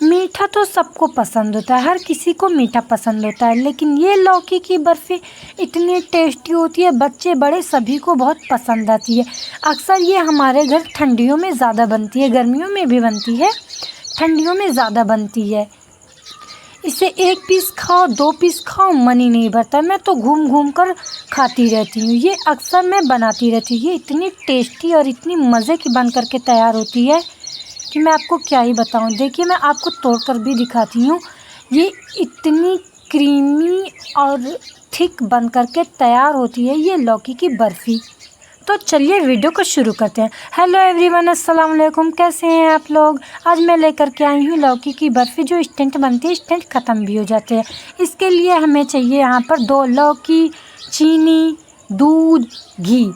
मीठा तो सबको पसंद होता है, हर किसी को मीठा पसंद होता है, लेकिन ये लौकी की बर्फ़ी इतनी टेस्टी होती है, बच्चे बड़े सभी को बहुत पसंद आती है। अक्सर ये हमारे घर ठंडियों में ज़्यादा बनती है, गर्मियों में भी बनती है, ठंडियों में ज़्यादा बनती है। इसे 1 पीस खाओ, 2 पीस खाओ, मन ही नहीं भरता। मैं तो घूम घूम कर खाती रहती हूँ, ये अक्सर मैं बनाती रहती हूँ। ये इतनी टेस्टी और इतनी मज़े की बन कर के तैयार होती है कि मैं आपको क्या ही बताऊं। देखिए, मैं आपको तोड़ कर भी दिखाती हूँ। ये इतनी क्रीमी और थिक बन कर के तैयार होती है ये लौकी की बर्फ़ी। तो चलिए वीडियो को शुरू करते हैं। हेलो एवरीवन, अस्सलाम वालेकुम। कैसे हैं आप लोग? आज मैं लेकर के आई हूँ लौकी की बर्फ़ी, जो इंस्टेंट बनती है, इंस्टेंट ख़त्म भी हो जाते हैं। इसके लिए हमें चाहिए यहाँ पर 2 लौकी, चीनी, दूध, घी।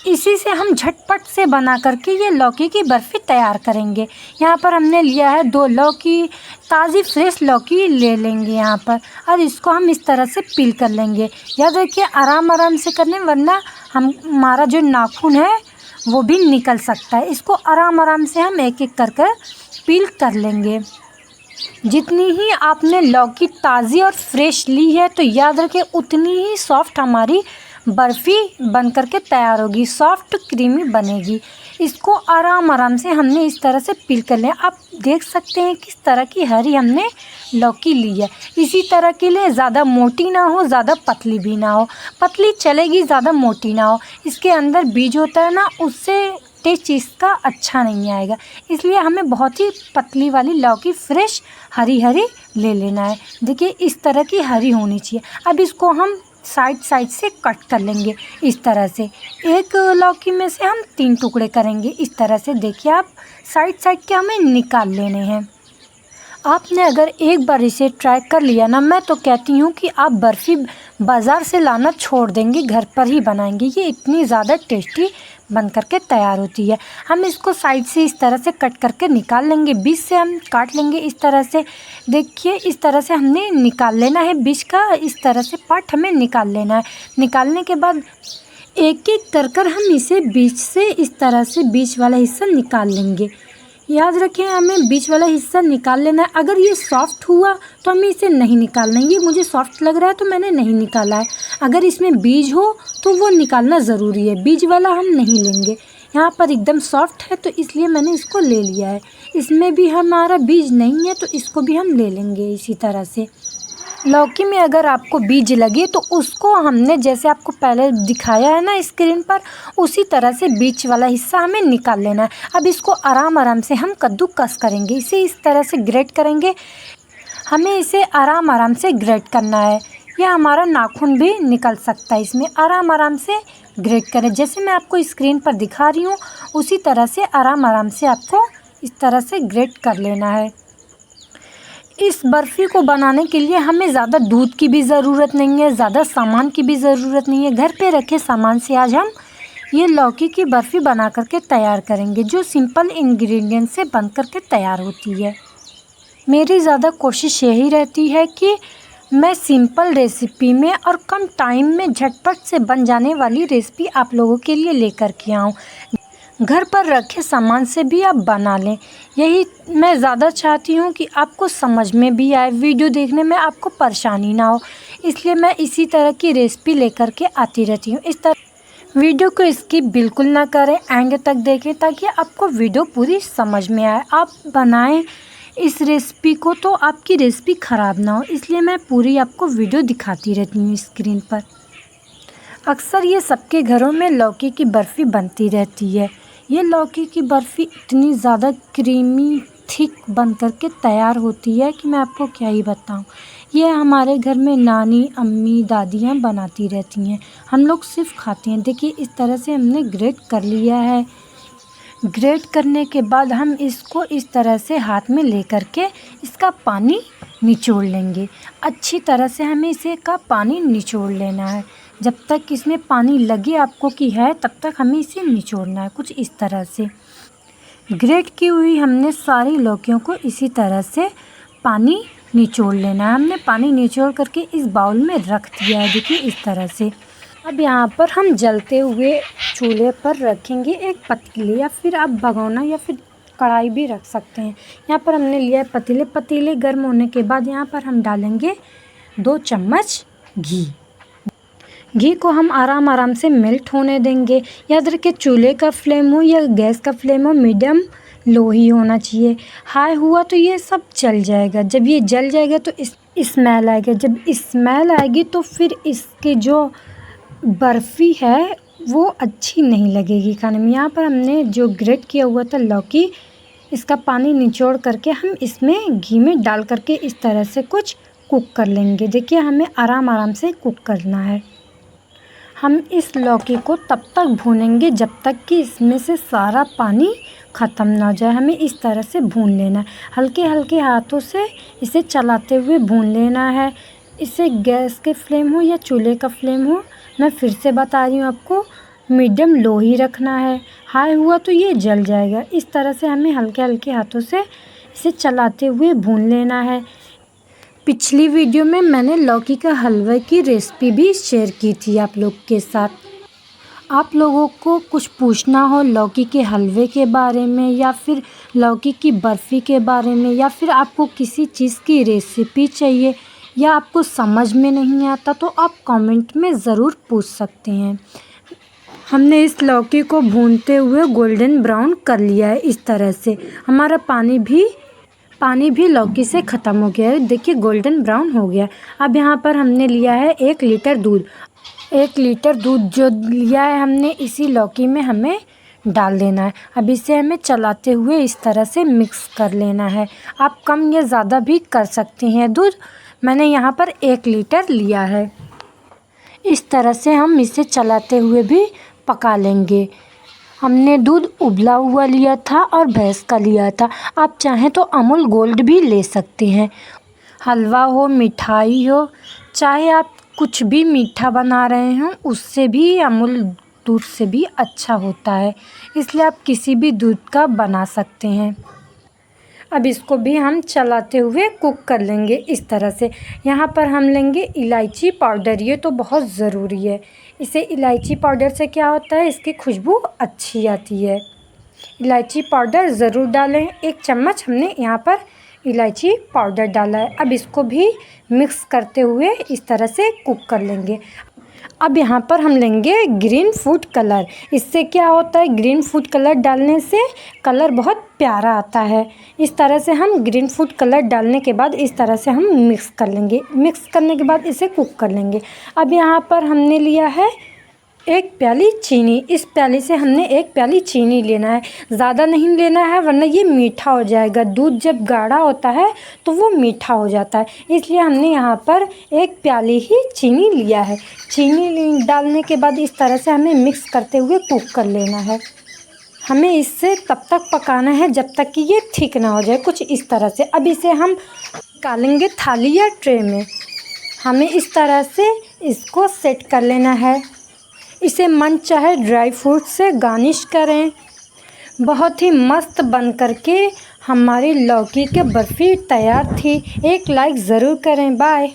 इसी से हम झटपट से बना करके ये लौकी की बर्फ़ी तैयार करेंगे। यहाँ पर हमने लिया है 2 लौकी, ताज़ी फ्रेश लौकी ले लेंगे यहाँ पर, और इसको हम इस तरह से पील कर लेंगे। याद रखिए, आराम आराम से करने, वरना हमारा जो नाखून है वो भी निकल सकता है। इसको आराम आराम से हम एक एक कर कर पील कर लेंगे। जितनी ही आपने लौकी ताज़ी और फ्रेश ली है, तो याद रखें उतनी ही सॉफ्ट हमारी बर्फ़ी बन कर के तैयार होगी, सॉफ्ट क्रीमी बनेगी। इसको आराम आराम से हमने इस तरह से पील कर लें। आप देख सकते हैं किस तरह की हरी हमने लौकी ली है। इसी तरह के लिए, ज़्यादा मोटी ना हो, ज़्यादा पतली भी ना हो। पतली चलेगी, ज़्यादा मोटी ना हो। इसके अंदर बीज होता है ना, उससे टेस्ट इसका अच्छा नहीं आएगा। इसलिए हमें बहुत ही पतली वाली लौकी फ्रेश हरी हरी ले लेना है। देखिए, इस तरह की हरी होनी चाहिए। अब इसको हम साइड साइड से कट कर लेंगे इस तरह से। एक लौकी में से हम 3 टुकड़े करेंगे इस तरह से। देखिए, आप साइड साइड के हमें निकाल लेने हैं। आपने अगर एक बार इसे ट्राई कर लिया ना, मैं तो कहती हूँ कि आप बर्फ़ी बाज़ार से लाना छोड़ देंगे, घर पर ही बनाएंगे। ये इतनी ज़्यादा टेस्टी बन करके तैयार होती है। हम इसको साइड से इस तरह से कट करके निकाल लेंगे, बीच से हम काट लेंगे इस तरह से। देखिए, इस तरह से हमने निकाल लेना है बीच का, इस तरह से पार्ट हमें निकाल लेना है। निकालने के बाद एक एक कर कर हम इसे बीच से इस तरह से बीच वाला हिस्सा निकाल लेंगे। याद रखें, हमें बीच वाला हिस्सा निकाल लेना है। अगर ये सॉफ्ट हुआ तो हमें इसे नहीं निकालना है। ये मुझे सॉफ्ट लग रहा है तो मैंने नहीं निकाला है। अगर इसमें बीज हो तो वो निकालना ज़रूरी है, बीज वाला हम नहीं लेंगे। यहाँ पर एकदम सॉफ्ट है तो इसलिए मैंने इसको ले लिया है। इसमें भी हमारा बीज नहीं है तो इसको भी हम ले लेंगे इसी तरह से। लौकी में अगर आपको बीज लगे तो उसको हमने जैसे आपको पहले दिखाया है ना स्क्रीन पर, उसी तरह से बीच वाला हिस्सा हमें निकाल लेना है। अब इसको आराम आराम से हम कद्दूकस करेंगे, इसे इस तरह से ग्रेट करेंगे। हमें इसे आराम आराम से ग्रेट करना है। यह हमारा नाखून भी निकल सकता है, इसमें आराम आराम से ग्रेट करें। जैसे मैं आपको स्क्रीन पर दिखा रही हूँ, उसी तरह से आराम आराम से आपको इस तरह से ग्रेट कर लेना है। इस बर्फ़ी को बनाने के लिए हमें ज़्यादा दूध की भी ज़रूरत नहीं है, ज़्यादा सामान की भी ज़रूरत नहीं है। घर पे रखे सामान से आज हम ये लौकी की बर्फ़ी बना करके तैयार करेंगे, जो सिंपल इंग्रेडिएंट से बन करके तैयार होती है। मेरी ज़्यादा कोशिश यही रहती है कि मैं सिंपल रेसिपी में और कम टाइम में झटपट से बन जाने वाली रेसिपी आप लोगों के लिए लेकर के आऊँ। घर पर रखे सामान से भी आप बना लें, यही मैं ज़्यादा चाहती हूँ कि आपको समझ में भी आए, वीडियो देखने में आपको परेशानी ना हो। इसलिए मैं इसी तरह की रेसिपी लेकर के आती रहती हूँ। इस तरह वीडियो को स्किप बिल्कुल ना करें, एंड तक देखें ताकि आपको वीडियो पूरी समझ में आए। आप बनाएं इस रेसिपी को तो आपकी रेसिपी ख़राब ना हो, इसलिए मैं पूरी आपको वीडियो दिखाती रहती हूँ स्क्रीन पर। अक्सर ये सबके घरों में लौकी की बर्फ़ी बनती रहती है। ये लौकी की बर्फ़ी इतनी ज़्यादा क्रीमी थिक बन कर के तैयार होती है कि मैं आपको क्या ही बताऊं। ये हमारे घर में नानी, अम्मी, दादियाँ बनाती रहती हैं, हम लोग सिर्फ खाते हैं। देखिए, इस तरह से हमने ग्रेट कर लिया है। ग्रेट करने के बाद हम इसको इस तरह से हाथ में ले कर के इसका पानी निचोड़ लेंगे। अच्छी तरह से हमें इसे का पानी निचोड़ लेना है। जब तक इसमें पानी लगे आपको कि है, तब तक हमें इसे निचोड़ना है कुछ इस तरह से। ग्रेट की हुई हमने सारी लौकियों को इसी तरह से पानी निचोड़ लेना है। हमने पानी निचोड़ करके इस बाउल में रख दिया है, देखिए इस तरह से। अब यहाँ पर हम जलते हुए चूल्हे पर रखेंगे एक पतीली, या फिर आप भगोना या फिर कढ़ाई भी रख सकते हैं। यहाँ पर हमने लिया है पतीले। पतीले गर्म होने के बाद यहाँ पर हम डालेंगे 2 चम्मच घी। घी को हम आराम से मेल्ट होने देंगे। याद रखिए चूल्हे का फ्लेम हो या गैस का फ्लेम हो, मीडियम लो ही होना चाहिए। हाई हुआ तो ये सब जल जाएगा। जब ये जल जाएगा तो स्मेल आएगा। जब स्मेल आएगी तो फिर इसकी जो बर्फ़ी है वो अच्छी नहीं लगेगी खाने में। यहाँ पर हमने जो ग्रेट किया हुआ था लौकी, इसका पानी निचोड़ करके हम इसमें घी में डाल करके इस तरह से कुछ कुक कर लेंगे। देखिए हमें आराम से कुक करना है। हम इस लौकी को तब तक भूनेंगे जब तक कि इसमें से सारा पानी ख़त्म ना हो जाए। हमें इस तरह से भून लेना है। हल्के हाथों से इसे चलाते हुए भून लेना है। इसे गैस के फ्लेम हो या चूल्हे का फ्लेम हो, मैं फिर से बता रही हूँ आपको, मीडियम लो ही रखना है। हाई हुआ तो ये जल जाएगा। इस तरह से हमें हल्के हाथों से इसे चलाते हुए भून लेना है। पिछली वीडियो में मैंने लौकी का हलवे की रेसिपी भी शेयर की थी आप लोग के साथ। आप लोगों को कुछ पूछना हो लौकी के हलवे के बारे में या फिर लौकी की बर्फ़ी के बारे में, या फिर आपको किसी चीज़ की रेसिपी चाहिए या आपको समझ में नहीं आता, तो आप कमेंट में ज़रूर पूछ सकते हैं। हमने इस लौकी को भूनते हुए गोल्डन ब्राउन कर लिया है। इस तरह से हमारा पानी भी लौकी से ख़त्म हो गया है। देखिए गोल्डन ब्राउन हो गया। अब यहाँ पर हमने लिया है 1 लीटर दूध। 1 लीटर दूध जो लिया है हमने, इसी लौकी में हमें डाल देना है। अब इसे हमें चलाते हुए इस तरह से मिक्स कर लेना है। आप कम या ज़्यादा भी कर सकती हैं दूध। मैंने यहाँ पर 1 लीटर लिया है। इस तरह से हम इसे चलाते हुए भी पका लेंगे। हमने दूध उबला हुआ लिया था और भैंस का लिया था। आप चाहें तो अमूल गोल्ड भी ले सकते हैं। हलवा हो, मिठाई हो, चाहे आप कुछ भी मीठा बना रहे हों, उससे भी अमूल दूध से भी अच्छा होता है। इसलिए आप किसी भी दूध का बना सकते हैं। अब इसको भी हम चलाते हुए कुक कर लेंगे इस तरह से। यहाँ पर हम लेंगे इलायची पाउडर। ये तो बहुत ज़रूरी है। इसे इलायची पाउडर से क्या होता है, इसकी खुशबू अच्छी आती है। इलायची पाउडर ज़रूर डालें। 1 चम्मच हमने यहाँ पर इलायची पाउडर डाला है। अब इसको भी मिक्स करते हुए इस तरह से कुक कर लेंगे। अब यहाँ पर हम लेंगे ग्रीन फूड कलर। इससे क्या होता है, ग्रीन फूड कलर डालने से कलर बहुत प्यारा आता है। इस तरह से हम ग्रीन फूड कलर डालने के बाद इस तरह से हम मिक्स कर लेंगे। मिक्स करने के बाद इसे कुक कर लेंगे। अब यहाँ पर हमने लिया है 1 प्याली चीनी। इस प्याली से हमने 1 प्याली चीनी लेना है। ज़्यादा नहीं लेना है वरना ये मीठा हो जाएगा। दूध जब गाढ़ा होता है तो वो मीठा हो जाता है। इसलिए हमने यहाँ पर 1 प्याली ही चीनी लिया है। चीनी डालने के बाद इस तरह से हमें मिक्स करते हुए कुक कर लेना है। हमें इससे तब तक पकाना है जब तक कि ये ठीक ना हो जाए, कुछ इस तरह से। अब इसे हम निकालेंगे थाली या ट्रे में। हमें इस तरह से इसको सेट कर लेना है। इसे मन चाहे ड्राई फ्रूट से गार्निश करें। बहुत ही मस्त बन करके हमारी लौकी की बर्फ़ी तैयार थी। एक लाइक ज़रूर करें। बाय।